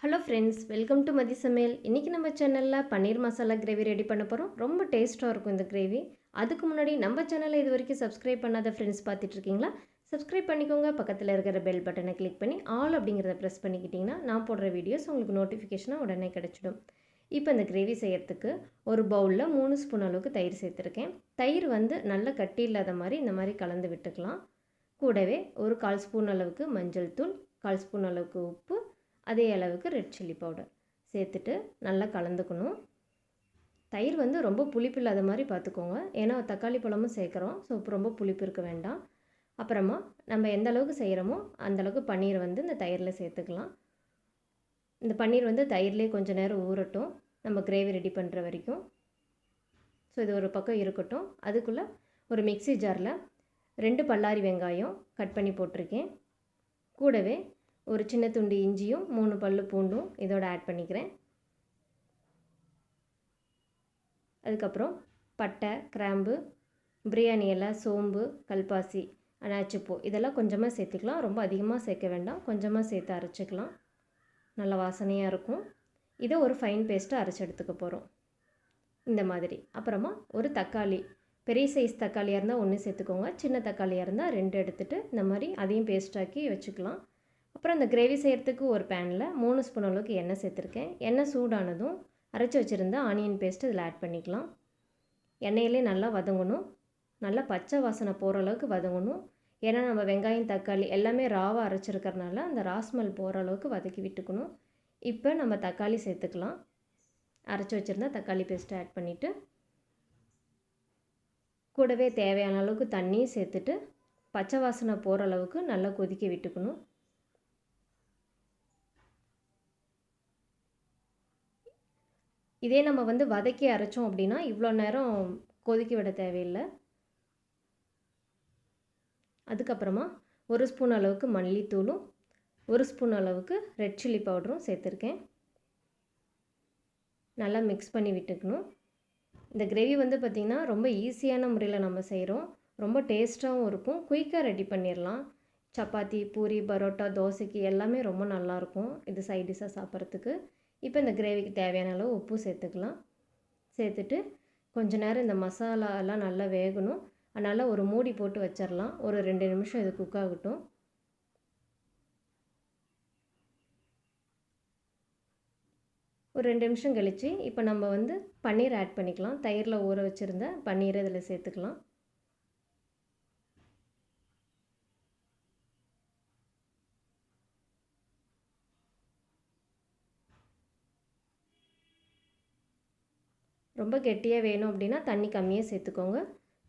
Hello friends, welcome to மதி சமையல். இன்றைக்கி நம்ம சேனலில் பன்னீர் மசாலா கிரேவி ரெடி பண்ண போகிறோம். ரொம்ப டேஸ்ட்டாக இருக்கும் இந்த கிரேவி. அதுக்கு முன்னாடி நம்ம சேனலை இது வரைக்கும் சப்ஸ்கிரைப் பண்ணாத ஃப்ரெண்ட்ஸ் பார்த்துட்ருக்கீங்களா? சப்ஸ்கிரைப் பண்ணிக்கோங்க. பக்கத்தில் இருக்கிற பெல் பட்டனை கிளிக் பண்ணி ஆல் அப்படிங்கிறத ப்ரெஸ் பண்ணிக்கிட்டிங்கன்னா நான் போடுற வீடியோஸ் உங்களுக்கு நோட்டிஃபிகேஷனாக உடனே கிடச்சிடும். இப்போ இந்த கிரேவி செய்கிறதுக்கு ஒரு பவுலில் 3 ஸ்பூன் அளவுக்கு தயிர் சேர்த்துருக்கேன். தயிர் நல்லா கட்டி இல்லாத மாதிரி இந்த மாதிரி கலந்து விட்டுக்கலாம். கூடவே ஒரு 1/4 ஸ்பூன் அளவுக்கு மஞ்சள் தூள், 1/4 ஸ்பூன் அளவுக்கு உப்பு, அதே அளவுக்கு ரெட் சில்லி பவுடர் சேர்த்துட்டு நல்லா கலந்துக்கணும். தயிர் ரொம்ப புளிப்பு இல்லாத மாதிரி பார்த்துக்கோங்க, ஏன்னா தக்காளி பழமும் சேர்க்குறோம். ஸோ ரொம்ப புளிப்பு இருக்க வேண்டாம். அப்புறமா நம்ம எந்த அளவுக்கு செய்கிறோமோ அந்தளவுக்கு பன்னீர் இந்த தயிரில் சேர்த்துக்கலாம். இந்த பன்னீர் தயிர்லேயே கொஞ்சம் நேரம் ஊறட்டும், நம்ம கிரேவி ரெடி பண்ணுற வரைக்கும். ஸோ இது ஒரு பக்கம் இருக்கட்டும். அதுக்குள்ளே ஒரு மிக்ஸி ஜாரில் 2 பல்லாரி வெங்காயம் கட் பண்ணி போட்டிருக்கேன். கூடவே ஒரு சின்ன துண்டு இஞ்சியும் 3 பல்லு பூண்டும் இதோட ஆட் பண்ணிக்கிறேன். அதுக்கப்புறம் பட்டை, கிராம்பு, பிரியாணி இலை, சோம்பு, கல்பாசி, அனாச்சிப்பூ இதெல்லாம் கொஞ்சமாக சேர்த்துக்கலாம். ரொம்ப அதிகமாக சேர்க்க வேண்டாம், கொஞ்சமாக சேர்த்து அரைச்சிக்கலாம். நல்ல வாசனையாக இருக்கும். இதை ஒரு ஃபைன் பேஸ்ட்டாக அரைச்சி எடுத்துக்க போகிறோம் இந்த மாதிரி. அப்புறமா ஒரு தக்காளி, பெரிய சைஸ் தக்காளியாக இருந்தால் 1 சேர்த்துக்கோங்க, சின்ன தக்காளியாக இருந்தால் 2 எடுத்துகிட்டு இந்த மாதிரி அதையும் பேஸ்ட்டாக்கி வச்சுக்கலாம். அப்புறம் இந்த கிரேவி செய்கிறதுக்கு ஒரு பேனில் 3 ஸ்பூன் அளவுக்கு எண்ணெய் சேர்த்துருக்கேன். எண்ணெய் சூடானதும் அரைச்சி வச்சுருந்த ஆனியன் பேஸ்ட்டு இதில் ஆட் பண்ணிக்கலாம். எண்ணெயிலே நல்லா வதங்கணும், நல்லா பச்சை வாசனை போகிற அளவுக்கு வதங்கணும். ஏன்னா நம்ம வெங்காயம், தக்காளி எல்லாமே ராவாக அரைச்சிருக்கிறதுனால அந்த ராஸ்மல் போகிற அளவுக்கு வதக்கி விட்டுக்கணும். இப்போ நம்ம தக்காளி சேர்த்துக்கலாம். அரைச்சி வச்சுருந்தா தக்காளி பேஸ்ட்டை ஆட் பண்ணிவிட்டு கூடவே தேவையான அளவுக்கு தண்ணியும் சேர்த்துட்டு பச்சை வாசனை போகிற அளவுக்கு நல்லா கொதிக்க விட்டுக்கணும். இதே நம்ம வதக்கி அரைச்சோம் அப்படின்னா இவ்வளோ நேரம் கொதிக்க விட தேவையில்லை. அதுக்கப்புறமா 1 ஸ்பூன் அளவுக்கு மல்லித்தூளும் 1 ஸ்பூன் அளவுக்கு ரெட் சில்லி பவுடரும் சேர்த்துருக்கேன். நல்லா மிக்ஸ் பண்ணி விட்டுக்கணும். இந்த கிரேவி பார்த்திங்கன்னா ரொம்ப ஈஸியான முறையில் நம்ம செய்கிறோம். ரொம்ப டேஸ்ட்டாகவும் இருக்கும். குயிக்காக ரெடி பண்ணிடலாம். சப்பாத்தி, பூரி, பரோட்டா, தோசைக்கு எல்லாமே ரொம்ப நல்லாயிருக்கும் இது சைட் டிஷ்ஷாக சாப்பிட்றதுக்கு. இப்போ இந்த கிரேவிக்கு தேவையான அளவு உப்பு சேர்த்துக்கலாம். சேர்த்துட்டு கொஞ்ச நேரம் இந்த மசாலா எல்லாம் நல்லா வேகணும். அதனால் ஒரு மூடி போட்டு வச்சிடலாம். ஒரு 2 நிமிஷம் இது குக் ஆகட்டும். ஒரு 2 நிமிஷம் கழித்து இப்போ நம்ம பன்னீர் ஆட் பண்ணிக்கலாம். தயிரில் ஊற வச்சுருந்த பன்னீரை இதில் சேர்த்துக்கலாம். ரொம்ப கெட்டியாக வேணும் அப்படின்னா தண்ணி கம்மியாக சேர்த்துக்கோங்க.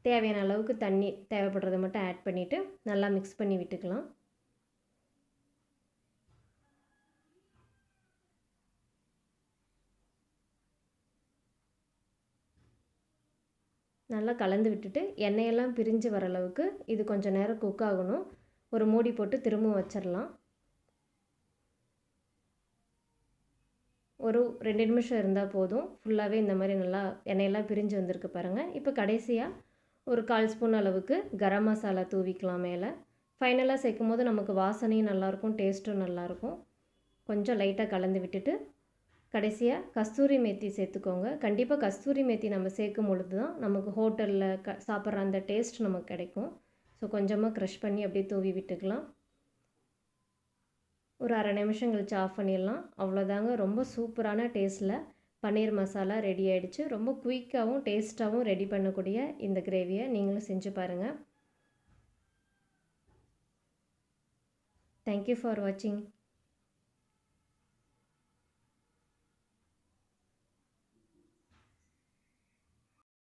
தேவையான அளவுக்கு தண்ணி தேவைப்படுறதை மட்டும் ஆட் பண்ணிவிட்டு நல்லா மிக்ஸ் பண்ணி விட்டுக்கலாம். நல்லா கலந்து விட்டுட்டு எண்ணெயெல்லாம் பிரிஞ்சு வர அளவுக்கு இது கொஞ்சம் நேரம் குக் ஆகணும். ஒரு மூடி போட்டு திரும்ப வச்சிடலாம். ஒரு 2 நிமிஷம் இருந்தால் போதும். ஃபுல்லாகவே இந்த மாதிரி நல்லா எண்ணெயெல்லாம் பிரிஞ்சு வந்திருக்கு பாருங்கள். இப்போ கடைசியாக ஒரு 1/4 ஸ்பூன் அளவுக்கு கரம் மசாலா தூவிக்கலாம் மேலே. ஃபைனலாக சேர்க்கும் போது நமக்கு வாசனையும் நல்லாயிருக்கும், டேஸ்ட்டும் நல்லாயிருக்கும். கொஞ்சம் லைட்டாக கலந்து விட்டுட்டு கடைசியாக கஸ்தூரி மேத்தி சேர்த்துக்கோங்க. கண்டிப்பாக கஸ்தூரி மேத்தி நம்ம சேர்க்கும் பொழுது தான் நமக்கு ஹோட்டலில் சாப்பிட்ற அந்த டேஸ்ட் நமக்கு கிடைக்கும். ஸோ கொஞ்சமாக க்ரஷ் பண்ணி அப்படியே தூவி விட்டுக்கலாம். ஒரு அரை நிமிஷம் கழிச்சு ஆஃப் பண்ணிடலாம். அவ்வளோதாங்க. ரொம்ப சூப்பரான டேஸ்ட்டில் பன்னீர் மசாலா ரெடி ஆகிடுச்சு. ரொம்ப குயிக்காகவும் டேஸ்ட்டாகவும் ரெடி பண்ணக்கூடிய இந்த கிரேவியை நீங்களும் செஞ்சு பாருங்கள். தேங்க்யூ ஃபார் வாட்சிங்.